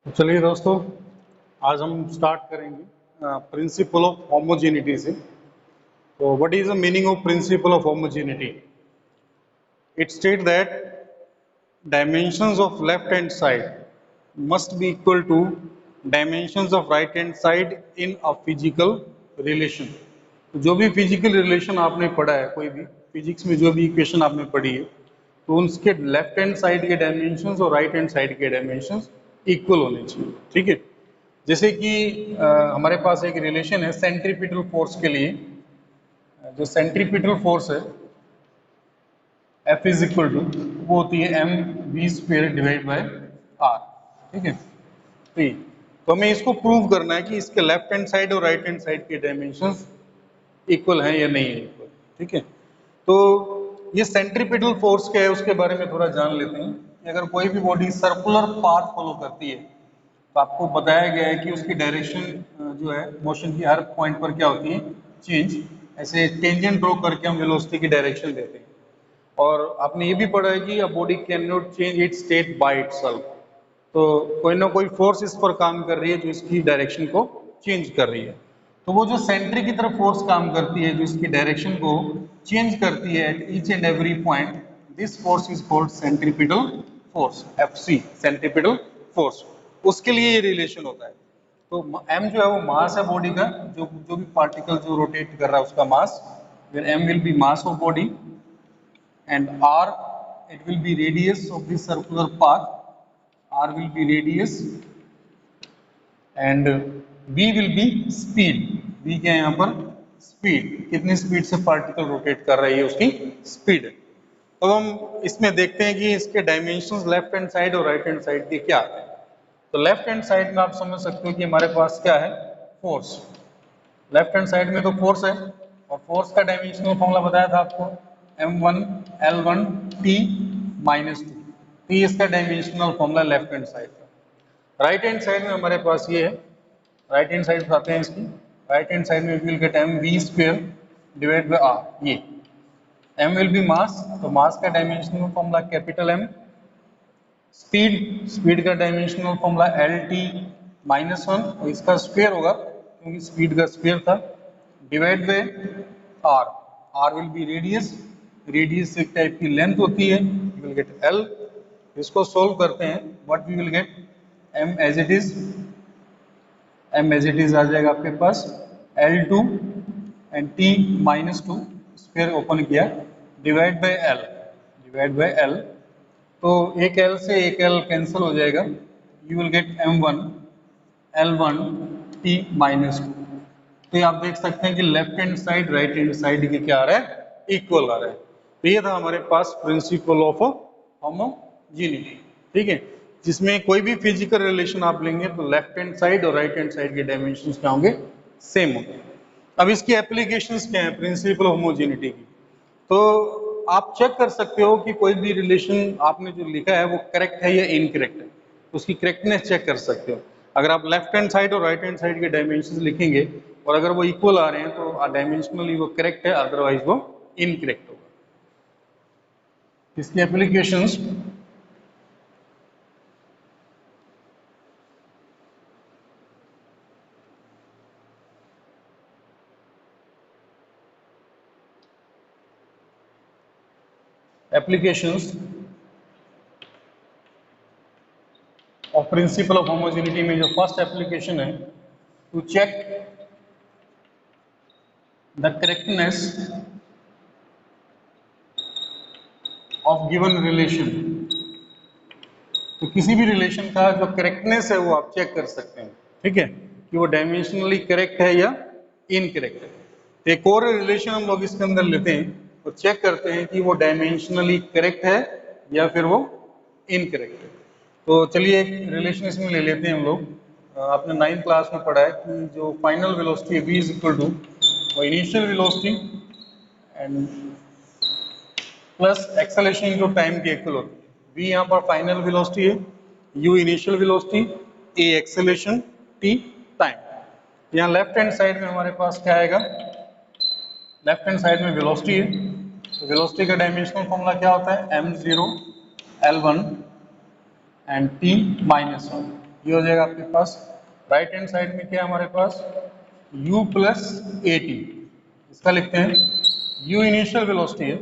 तो चलिए दोस्तों, आज हम स्टार्ट करेंगे प्रिंसिपल ऑफ होमोजेनिटी से। तो what is the meaning of principle of homogeneity? It state that dimensions of left hand side must be equal to dimensions of right hand side in a physical relation. तो जो भी physical relation आपने पढ़ा है, कोई भी physics में जो भी इक्वेशन आपने पढ़ी है, तो उसके लेफ्ट हैंड साइड के डायमेंशंस और राइट हैंड साइड के डायमेंशंस इक्वल होने चाहिए। ठीक है। जैसे कि हमारे पास एक रिलेशन है सेंट्रीपिटल फोर्स के लिए। जो सेंट्रीपिटल फोर्स है F इज इक्वल टू, वो होती है m v square divide by r. ठीक है। तो हमें इसको प्रूव करना है कि इसके लेफ्ट हैंड साइड और राइट हैंड साइड के डायमेंशंस इक्वल हैं या नहीं है इक्वल। ठीक है। तो ये सेंट्रीपिटल फोर्स क्या है उसके बारे में थोड़ा जान लेते हैं कि अगर कोई भी बॉडी सर्कुलर पाथ फॉलो करती है तो आपको बताया गया है कि उसकी डायरेक्शन जो है मोशन की हर पॉइंट पर क्या होती है, चेंज। ऐसे टेंजेंट ड्रॉ करके हम वेलोसिटी की डायरेक्शन देते हैं। और आपने ये भी पढ़ा है कि a body can not change it's state by itself. तो कोई ना कोई फोर्स इस पर काम कर रही है जो इसकी डायरेक्शन को चेंज कर रही है। तो वो जो सेंटर की तरफ फोर्स काम करती है जो इसकी डायरेक्शन को चेंज करती है at each and every point, this force is called centripetal force, FC, centripetal force. उसके लिए ये रिलेशन होता है। तो m जो है वो मास है बॉडी का, जो जो भी पार्टिकल जो रोटेट कर रहा है उसका मास, फिर m will be mass of body and r, it will be radius of the circular path, r will be radius, and v will be speed, v क्या है यहाँ पर, स्पीड, कितनी स्पीड से पार्टिकल रोटेट कर रही है उसकी स्पीड है। तो हम इसमें देखते हैं कि इसके डायमेंशंस लेफ्ट हैंड साइड और राइट हैंड साइड के क्या है। तो लेफ्ट हैंड साइड में आप समझ सकते हो कि हमारे पास क्या है, फोर्स। लेफ्ट हैंड साइड में तो फोर्स है, और फोर्स का डायमेंशनल फॉर्मूला बताया था आपको, m1 l1 t minus two. तो ये इसका dimensional formula left hand side का। राइट हैंड साइड में हमारे पास ये है, राइट हैंड साइड बताते हैं इसकी। राइट हैंड साइड में will get M V square divide by R. ये m विल बी मास, तो मास का dimensional formula capital M। Speed, speed का dimensional formula L T minus one, और इसका स्क्वायर होगा क्योंकि स्पीड का स्क्वायर था, divide by R. R will be radius, radius एक टाइप की लेंथ होती है, यू विल गेट एल। इसको सोल्व करते हैं, what we will get, M as it is, M as it is आ जाएगा आपके पास L2 and T minus two, square open किया, divide by L, divide by L. तो एक L से एक L कैंसिल हो जाएगा, you will get M1 L1 T minus two. तो ये आप देख सकते हैं कि left hand side right hand side के क्या आ रहा है, इक्वल आ रहा है। तो ये था हमारे पास प्रिंसिपल ऑफ होमोजेनिटी। ठीक है, जिसमें कोई भी फिजिकल रिलेशन आप लेंगे तो लेफ्ट हैंड साइड और राइट हैंड साइड के डायमेंशंस क्या होंगे, सेम होंगे। अब इसकी एप्लीकेशंस क्या है प्रिंसिपल होमोजेनिटी की? तो आप चेक कर सकते हो कि कोई भी रिलेशन आपने जो लिखा है वो करेक्ट है या इनकरेक्ट है, तो उसकी करेक्टनेस चेक कर सकते हो। अगर आप लेफ्ट हैंड साइड और राइट हैंड साइड के डायमेंशंस लिखेंगे और अगर वो इक्वल आ रहे हैं तो डायमेंशनली वो करेक्ट है, अदरवाइज वो इनकरेक्ट होगा। इसकी applications, applications of principle of homogeneity में जो फर्स्ट एप्लीकेशन है, to check the correctness of given relation. तो किसी भी रिलेशन का जो करेक्टनेस है वो आप चेक कर सकते हैं। ठीक है, कि वो डायमेंशनली करेक्ट है या इनकरेक्ट है। तो एक और रिलेशन हम लोग इसके अंदर लेते हैं तो चेक करते हैं कि वो डायमेंशनली करेक्ट है या फिर वो इनकरेक्ट है। तो चलिए एक रिलेशन इसमें ले लेते हैं हम लोग। आपने 9th क्लास में पढ़ा है कि जो फाइनल वेलोसिटी है v इज इक्वल टू वो initial velocity and plus acceleration into time के इक्वल होती है। v यहाँ पर फाइनल वेलोसिटी है, u initial velocity, a acceleration, t time. यहाँ लेफ्ट हैंड साइड में हमारे पास क्या आएगा, लेफ्ट हैंड साइड में वेलोसिटी है, तो वेलोसिटी का डायमेंशनल फॉर्मूला क्या होता है, m0 l1 and t minus one. ये हो जाएगा आपके पास। राइट हैंड साइड में क्या है हमारे पास, u प्लस ए टी, इसका लिखते हैं u इनिशियल वेलोसिटी है।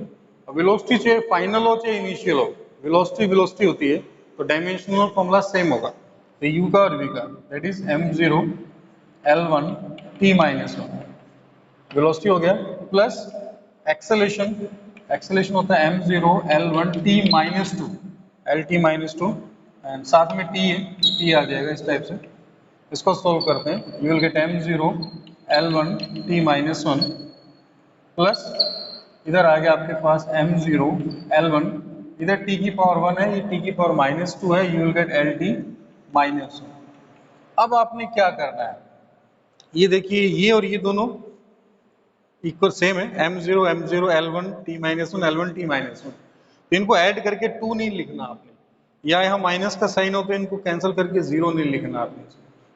वेलोसिटी चाहे फाइनल हो चाहे इनिशियल हो, वेलोसिटी वेलोसिटी होती है, तो डायमेंशनल फॉर्मूला सेम होगा। तो u का और v का, that is m0 l1 t minus one, velocity हो गया, प्लस एक्सेलेरेशन, एक्सेलेरेशन होता है m0 l1 t minus to, lt minus two, and साथ में t है तो t आ जाएगा इस टाइप से। इसको सोल्व करते हैं, you will gate m0 l1 t minus one plus इधर आ गया आपके पास m0 l1, इधर t की पावर 1 है, ये t की पावर माइनस टू है, you will gate lt minus one. अब आपने क्या करना है, ये देखिए ये और ये दोनों इक्वल सेम है, m0 m0 l1 t minus one l1 t minus one, तो इनको ऐड करके 2 नहीं लिखना आपने, या यहाँ माइनस का साइन हो तो इनको कैंसिल करके 0 नहीं लिखना आपने,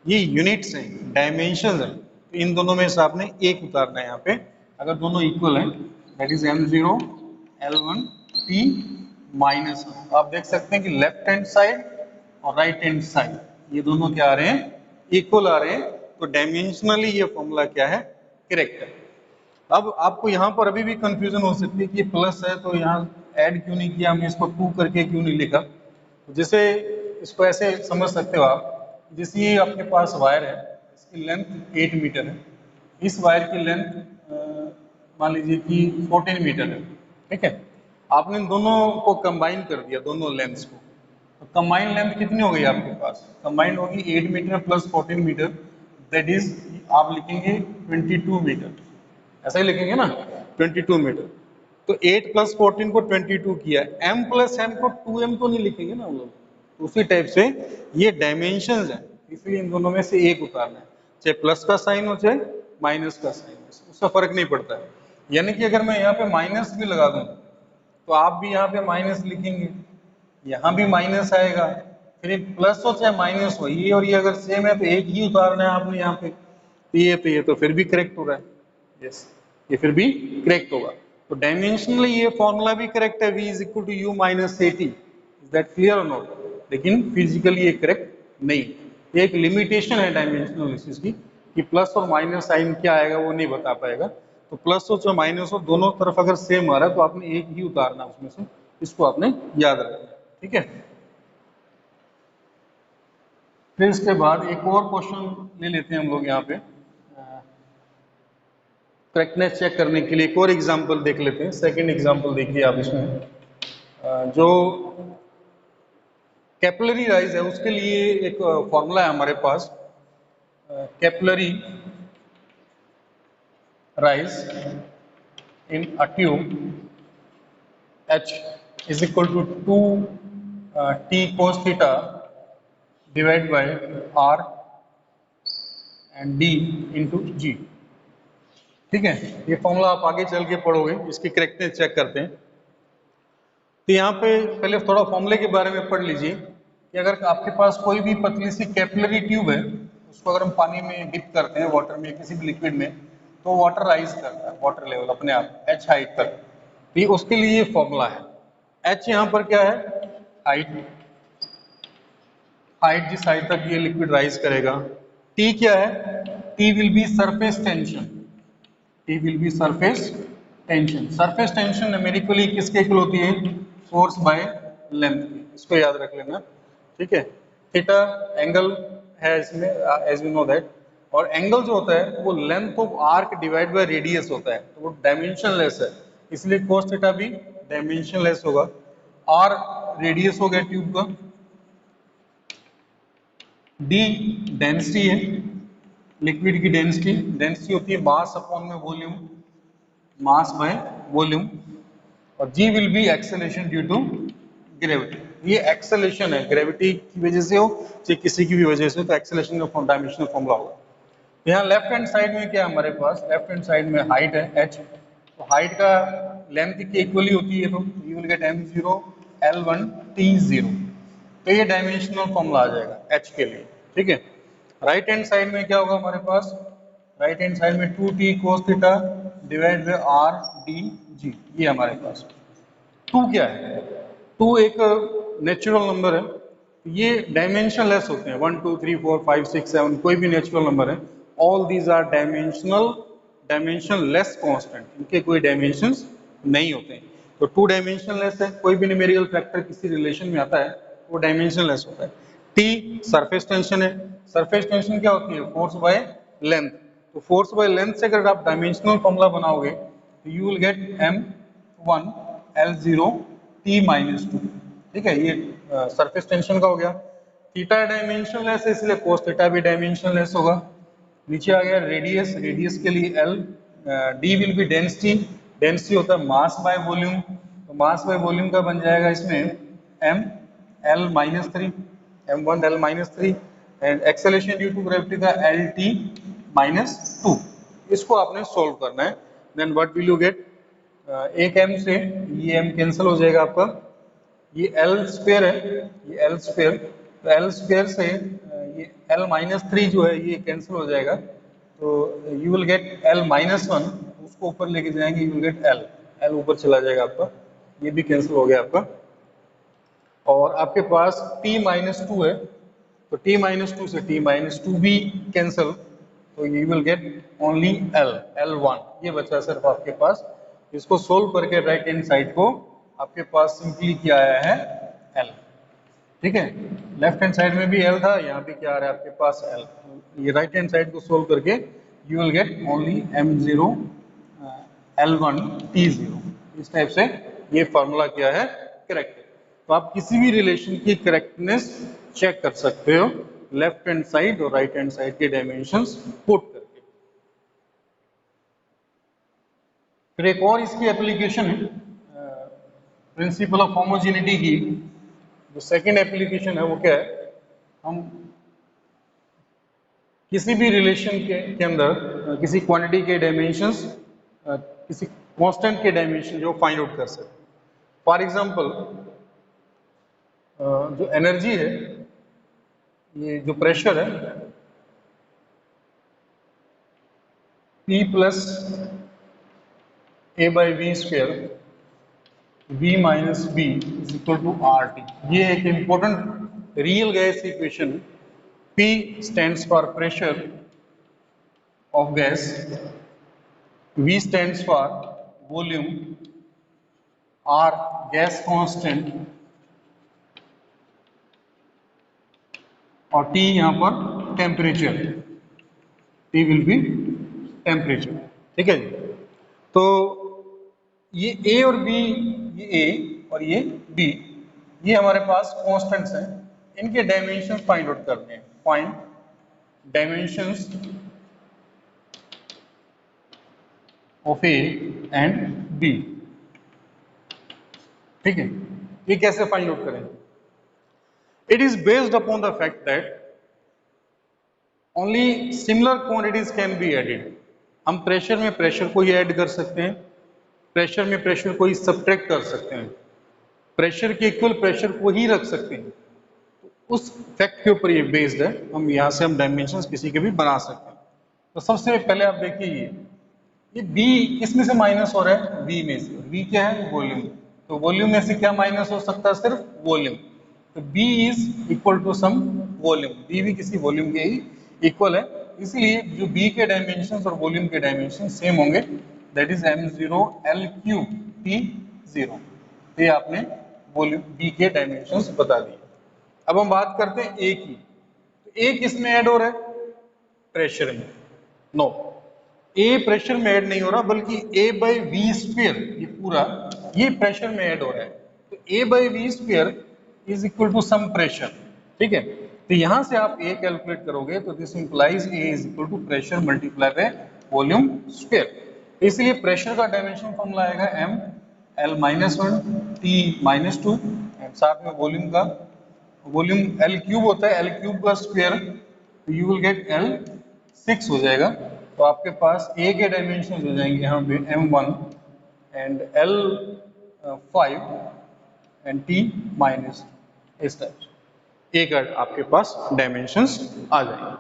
ये यूनिट्स हैं, डायमेंशन है, तो इन दोनों में से आपने एक उतारना है यहाँ पे, अगर दोनों इक्वल हैं, that is m0 l1 t minus one. आप देख सकते हैं कि लेफ्ट हैंड साइड और राइट हैंड साइड ये दोनों क्या आ रहे हैं, इक्वल आ रहे हैं, तो डायमेंशनली ये फॉर्मूला क्या है, करेक्ट है। अब आपको यहाँ पर अभी भी कंफ्यूजन हो सकती है कि प्लस है तो यहाँ ऐड क्यों नहीं किया, हमने इसको 2 करके क्यों नहीं लिखा। जैसे इसको ऐसे समझ सकते हो आप, जैसे ये आपके पास वायर है, इसकी लेंथ 8 मीटर है, इस वायर की लेंथ मान लीजिए कि 14 मीटर है, ठीक है। आपने इन दोनों को कंबाइन कर दिया, दोनों लेंथ्स को, तो कंबाइन लेंथ कितनी हो गई आपके पास, कंबाइन होगी 8 meter plus 14 meter, that is आप लिखेंगे 22 मीटर, ऐसा ही लिखेंगे ना, 22 मीटर। तो 8 प्लस 14 को 22 किया, m प्लस m को 2m तो नहीं लिखेंगे ना हम लोग, तो उसी टाइप से ये डायमेंशंस है, इसलिए इन दोनों में से एक उतारना है, चाहे प्लस का साइन हो चाहे माइनस का साइन हो, उसका फर्क नहीं पड़ता है। यानी कि अगर मैं यहाँ पे माइनस भी लगा दूं तो आप भी यहाँ पे माइनस लिखेंगे, यहाँ भी माइनस आएगा, फिर प्लस हो चाहे माइनस हो, ये और ये अगर सेम है तो एक ही उतारना है आपने यहाँ पे, तो ये तो फिर भी करेक्ट हो रहा है, यस ये फिर भी करेक्ट होगा। तो डायमेंशनली ये फॉर्मूला भी करेक्ट है, v is equal to u minus a t, is that clear और नॉट, लेकिन फिजिकली ये करेक्ट नहीं, ये एक लिमिटेशन है डायमेंशनल एनालिसिस की, कि प्लस और माइनस साइन क्या आएगा वो नहीं बता पाएगा, तो प्लस हो चाहे माइनस हो दोनों तरफ अगर सेम आ रहा है तो आपने एक ही उतारना उसमें से, इसको आपने याद रखना, ठीक है। फिर इसके बाद एक और क्वेश्चन ले लेते हैं हम लोग यहाँ पे, करेक्टनेस चेक करने के लिए एक और एग्जांपल देख लेते हैं। सेकंड एग्जांपल देखिए आप इसमें, जो कैपिलरी राइज है उसके लिए एक फॉर्मूला है हमारे पास, capillary rise in a tube H is equal to 2 t cos theta divided by R and D into G, ठीक है। ये फॉर्मूला आप आगे चल के पढ़ोगे, इसकी करेक्टनेस चेक करते हैं। तो यहाँ पे पहले थोड़ा फॉर्मूले के बारे में पढ़ लीजिए कि अगर आपके पास कोई भी पतली सी कैपिलरी ट्यूब है, उसको अगर हम पानी में डिप करते हैं, वाटर में, किसी भी लिक्विड में, तो वाटर राइज करता है, वाटर लेवल अपने आप h हाइट तक, तो ये उसके लिए ये फॉर्मूला है। h यहाँ पर क्या है, हाइट, हाइट जिस हाइट तक ये लिक्विड राइज करेगा। t क्या है, t will be surface tension, T will be surface tension। surface tension numerically किसके इक्वल होती है, फोर्स बाय लेंथ, इसको याद रख लेना, ठीक है। थीटा एंगल है इसमें, एज यू नो दैट, और एंगल जो होता है वो length of arc divide by radius होता है, तो वो डायमेंशनलेस है, इसलिए cos थीटा भी डायमेंशनलेस होगा। r रेडियस हो गया ट्यूब का, d डेंसिटी है, लिक्विड की डेंसिटी, डेंसिटी होती है मास अपॉन में वॉल्यूम, मास बाय वॉल्यूम, और g will be acceleration due to gravity. ये एक्सेलरेशन है, ग्रेविटी की वजह से हो चाहे किसी की भी वजह से हो, तो एक्सेलरेशन का डायमेंशनल फॉर्मूला होगा। यहाँ लेफ्ट हैंड साइड में क्या है हमारे पास, लेफ्ट हैंड साइड में हाइट है h, तो हाइट का लेंथ की इक्वली होती है, तो you will gate m0 l1 t0, तो ये डायमेंशनल फॉर्मूला आ जाएगा h के लिए, ठीक है। राइट हैंड साइड में क्या होगा हमारे पास, राइट हैंड साइड में 2t cos theta divide by r d g, ये हमारे पास 2 क्या है, 2 एक नेचुरल नंबर है, ये डायमेंशन लेस होते हैं, 1 2 3 4 5 6 7 कोई भी नेचुरल नंबर है, all these are dimensionless constant, इनके कोई डायमेंशंस नहीं होते हैं। तो 2 डायमेंशन लेस है, कोई भी न्यूमेरिकल फैक्टर किसी रिलेशन में आता है वो डायमेंशन लेस होता है। टी सरफेस टेंशन है, सरफेस टेंशन क्या होती है, फोर्स बाय लेंथ। तो फोर्स बाय लेंथ से अगर आप डायमेंशनल फॉर्मूला बनाओगे तो you will get m1 L0 T-2, ठीक है, ये सरफेस टेंशन का हो गया। थीटा डायमेंशन लेस है इसलिए कोस थीटा भी डायमेंशन लेस होगा। नीचे आ गया रेडियस, रेडियस के लिए L, D will be density, density होता है मास बाय वॉल्यूम, तो मास बाय वॉल्यूम का बन जाएगा इसमें m L-3, m1 L-3 and acceleration due to gravity का LT-2, इसको आपने सोल्व करना है। Then what will you get, एक m से ये m कैंसिल हो जाएगा आपका, ये L स्क्वायर है, ये L स्क्वायर, तो L स्क्वायर से ये L-3 जो है ये कैंसिल हो जाएगा, तो यू विल गेट L-1, उसको ऊपर लेके जाएंगे you will get L, L ऊपर चला जाएगा आपका, ये भी कैंसिल हो गया आपका। और आपके पास T-2 है, तो T-2 से T-2 भी कैंसिल, तो you will get only L, L1, ये बचा सिर्फ आपके पास। इसको सोल्व करके राइट हैंड साइड को आपके पास सिंपली क्या आया है L, ठीक है, लेफ्ट हैंड साइड में भी L था, यहाँ पे क्या आ रहा है आपके पास L, ये राइट हैंड साइड को सोल्व करके you will get only M0 L1 T0, इस टाइप से ये फॉर्मूला क्या है करेक्ट है। तो आप किसी भी रिलेशन की करेक्टनेस चेक कर सकते हो लेफ्ट हैंड साइड और राइट हैंड साइड के डायमेंशंस पुट करके। फिर एक और इसकी एप्लीकेशन है प्रिंसिपल ऑफ होमोजेनिटी की, जो सेकंड एप्लीकेशन है वो क्या है, हम किसी भी रिलेशन के अंदर किसी क्वांटिटी के डायमेंशंस, किसी कांस्टेंट के डायमेंशन जो फाइंड आउट कर सकते हैं। फॉर एग्जांपल जो एनर्जी है, ये जो प्रेशर है P plus A by v square V minus B is equal to RT, ये एक important real gas equation. P stands for pressure of gas, V stands for volume, R gas constant और T यहाँ पर temperature, T will be temperature, ठीक है जी। तो ये A और B, ये A और ये B, ये हमारे पास कांस्टेंट्स हैं, इनके डायमेंशंस फाइंड आउट करने हैं। Find dimensions of A and B, ठीक है, ये कैसे फाइंड आउट करें? It is based upon the fact that only similar quantities can be added. हम प्रेशर में प्रेशर को ही ऐड कर सकते हैं, प्रेशर में प्रेशर को ही सब्ट्रैक्ट कर सकते हैं, प्रेशर के इक्वल प्रेशर को ही रख सकते हैं। तो उस फैक्ट के ऊपर ये बेस्ड है, हम यहाँ से हम डायमेंशंस किसी के भी बना सकते हैं। तो सबसे पहले आप देखिए ये B किसमें से माइनस हो रहा है, V में से। V क्या है, वॉल्यूम, तो वॉल्यूम में से क्या माइनस हो सकता है, सिर्फ वॉल्यूम। तो B is equal to some volume, B भी किसी वॉल्यूम के ही इक्वल है, इसलिए जो B के डायमेंशंस और वॉल्यूम के डायमेंशन सेम होंगे, that is M0 L cube T0। ये आपने वॉल्यूम B के डायमेंशंस बता दिए। अब हम बात करते हैं A की, तो A किस में ऐड हो रहा है, प्रेशर में। नो, A प्रेशर में ऐड नहीं हो रहा, बल्कि A बाई वी स्क्वायर, ये पूरा ये प्रेशर में ऐड हो रहा है। तो A by v square is equal to some pressure, ठीक है। तो यहां से आप A कैलकुलेट करोगे तो this implies A is equal to pressure multiply by volume square. इसलिए प्रेशर का डायमेंशन फॉर्मूला आएगा M L-1 T-2 एंड साथ में वॉल्यूम का, वॉल्यूम L क्यूब होता है, L क्यूब का स्क्वायर, तो यू विल गेट L6 हो जाएगा। तो आपके पास A के डायमेंशन हो जाएंगे यहाँ पे M1 and L5 and T-, इस टाइप से A का आपके पास डायमेंशंस आ जाएंगे।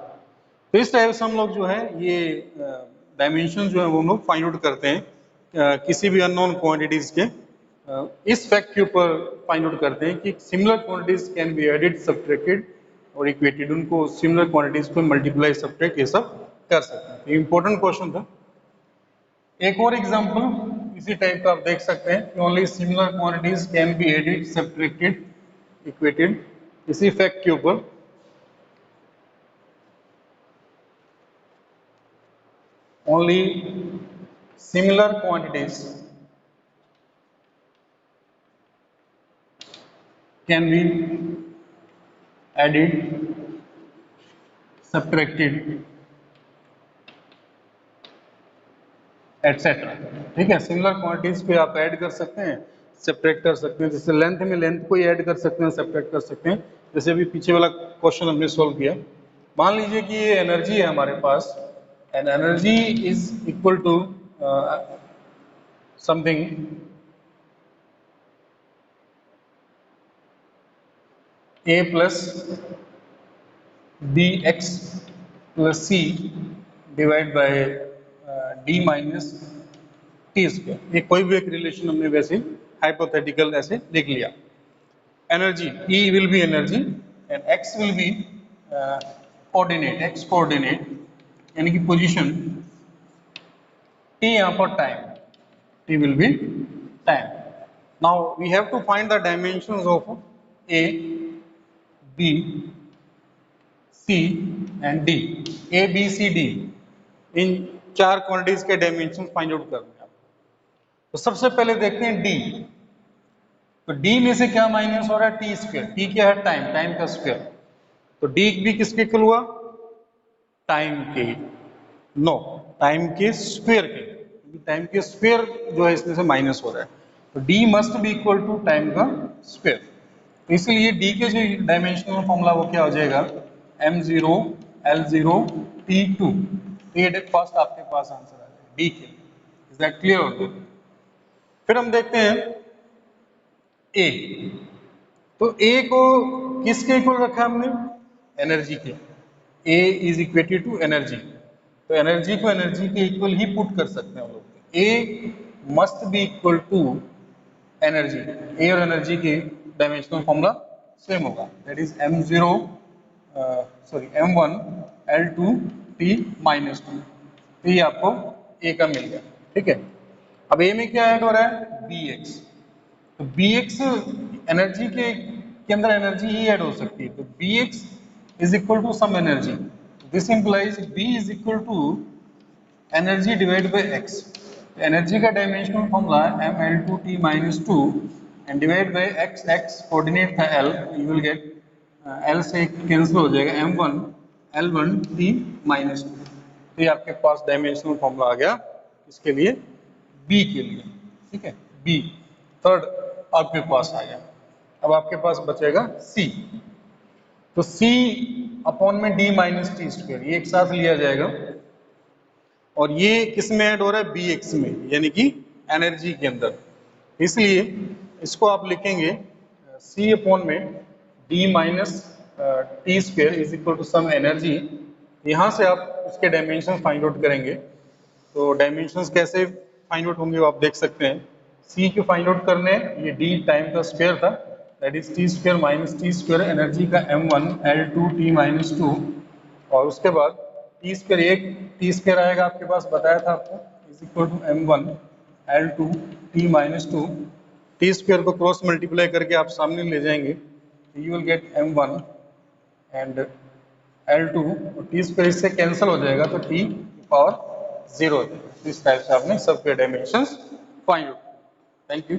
तो इस टाइप से हम लोग जो है ये डायमेंशन जो है वो हम लोग फाइंड आउट करते हैं किसी भी अननोन क्वांटिटीज के इस फैक्ट के ऊपर फाइंड आउट करते हैं कि similar quantities can be added, subtracted और इक्वेटेड, उनको सिमिलर क्वांटिटीज को मल्टीप्लाई, सब्ट्रैक्ट ये सब कर सकते हैं। ये इंपॉर्टेंट क्वेश्चन था। एक और एग्जांपल इसी टाइप का आप देख सकते हैं कि only similar quantities can be added, subtracted, equated, इसी फैक्ट के ऊपर only similar quantities can be added, subtracted, etc. ठीक है, सिमिलर क्वांटिटीज पे आप ऐड कर सकते हैं, सब्ट्रैक्ट कर सकते हैं। जैसे लेंथ में लेंथ को ही ऐड कर सकते हैं, सब्ट्रैक्ट कर सकते हैं। जैसे अभी पीछे वाला क्वेश्चन हमने सॉल्व किया, मान लीजिए कि ये एनर्जी है हमारे पास, and energy is equal to something a plus B X plus C divide by D minus T square. ये कोई भी एक रिलेशन हमने वैसे हाइपोथेटिकल ऐसे लिख लिया। Energy E will be energy and x will be coordinate, x coordinate यानी कि पोजीशन, t यहाँ पर time, t will be time. Now we have to find the dimensions of A, B, C and D. A, B, C, D इन चार quantities के dimension find out करने हैं। तो सबसे पहले देखते हैं D। तो D में से क्या माइनस हो रहा है? T square. टी क्या है? टाइम, टाइम का स्क्वायर। तो D भी किसके इक्वल हुआ? टाइम के, नो टाइम के स्क्वायर के, टाइम के स्क्वायर जो है इसमें से माइनस हो रहा है। तो D must be equal to time का स्क्वायर। तो इसलिए D के जो डायमेंशनल फॉर्मूला वो क्या हो जाएगा? m0 l0 t2। ये फर्स्ट आपके पास आंसर आ जाएगा D के। इज दैट क्लियर हो गया? फिर हम देखते हैं A। तो A को किसके इक्वल रखा हमने? एनर्जी के। A is equated to energy. तो एनर्जी को एनर्जी के इक्वल ही पुट कर सकते हैं हम लोग। A must be equal to energy. A और एनर्जी के डायमेंशनल फॉर्मूला सेम होगा, that is m0 m1 l2 t minus 2। तो ये आपको A का मिल गया। ठीक है, अब A में क्या ऐड हो रहा है? bx। तो bx एनर्जी के अंदर एनर्जी ही ऐड हो सकती है। तो bx is equal to some energy, this implies b is equal to energy divide by x। Energy का डायमेंशनल फॉर्मूला है ml2t minus 2 and divide by x, x coordinate था l, you will get l से cancel हो जाएगा m1 l1 t minus 2। तो ये आपके पास dimensional formula आ गया इसके लिए, b के लिए। ठीक है, b थर्ड आपके पास आ गया। अब आपके पास बचेगा c। तो c अपॉन में d माइनस टी स्क्वायर, ये एक साथ लिया जाएगा और ये किस में ऐड हो रहा है? bx में, यानी कि एनर्जी के अंदर। इसलिए इसको आप लिखेंगे c अपॉन में d minus T square is equal to some energy. यहाँ से आप उसके डायमेंशन फाइंड आउट करेंगे। तो डायमेंशंस कैसे फाइंड आउट होंगे वो आप देख सकते हैं। c के फाइंड आउट करने, ये d टाइम का स्क्वायर था, that is t square minus T square, energy का m1 l2 t माइनस 2, और उसके बाद टी स्क्वायर, एक टी स्क्वायर आएगा आपके पास, बताया था आपको, is equal to m1 l2 t minus 2। T square को क्रॉस मल्टीप्लाई करके आप सामने ले जाएंगे, you will get m1 and l2, और टी स्क्वायर इससे कैंसिल हो जाएगा तो t पावर 0 हो जाएगा। इस टाइप से आपने सबके dimensions find out. Thank you.